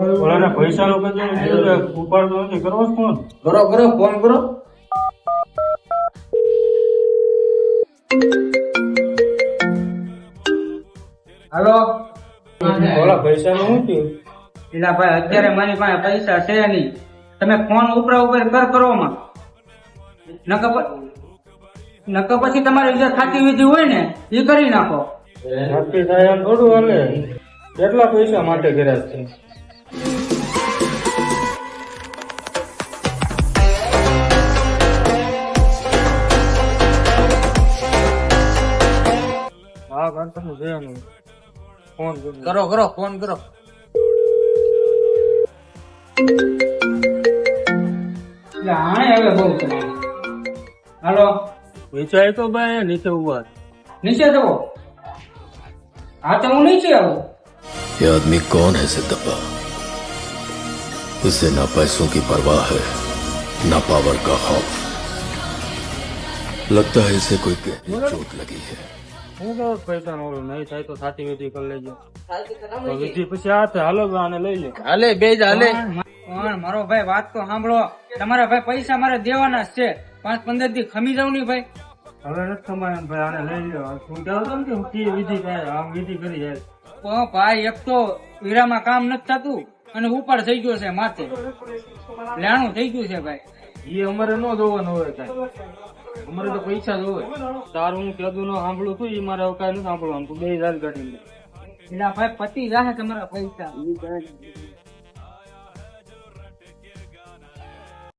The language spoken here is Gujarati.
ઓલાના પૈસા નો કદી ઉપાડતો નથી. કરો ફોન. કરો ફોન કરો. હાલો. ઓલા પૈસા નું શું થયું? એલા ભાઈ અત્યારે મારી પાસે પૈસા છે નહીં. તમે ફોન ઉપરા ઉપર કરો માં. નકર પછી તમારી જે ખાતી વિધિ હોય ને એ કરી નાખો. નક્કી થાય એમ થોડું હાલે. કેટલા પૈસા માટે કર્યા છે? હા કરતા છે એનું. ફોન કરો ફોન કરો. આણે હવે બહુ છે. હાલો. વિચાર તો ભાઈ નીચે ઉભા. નીચે જવો. હા તો હું નીચે આવું. ये आदमी कौन है सिद्धप्पा? उसे ना पैसों की परवाह है ना पावर का खौफ. लगता है इसे कोई गहरी चोट लगी है. હું કહું પૈસા નો નહીં થાય તો સાચી વિધિ કરી લેજો. તો વિધિ પછી આ હાલો આને લઈ લે. હાલે બે જ હાલે. મારો ભાઈ વાત તો સાંભળો. તમારા ભાઈ પૈસા મારે દેવાના જ છે. 5-15 દી ખમી જાવ ની ભાઈ. હવે નથી કમાય ભાઈ, આને લઈ લો. હું કહેતો ને કે હું કી વિધિ થાય, આમ વિધિ કરી જાય. ભાઈ એક તો વીરામાં કામ નથી થતું અને ઉપર થઈ ગયો છે માથે. લેણું થઈ ગયું છે ભાઈ. એ અમારે ન જોવાનું હોય કઈ. અમારે તો પૈસા જોવે. તારું હું કહેતું ન સાંભળું તું, એ મારે કઈ નથી સાંભળવાનું. તું 2000 કાઢી લે. એલા ભાઈ પતિ જાહે તમારા પૈસા.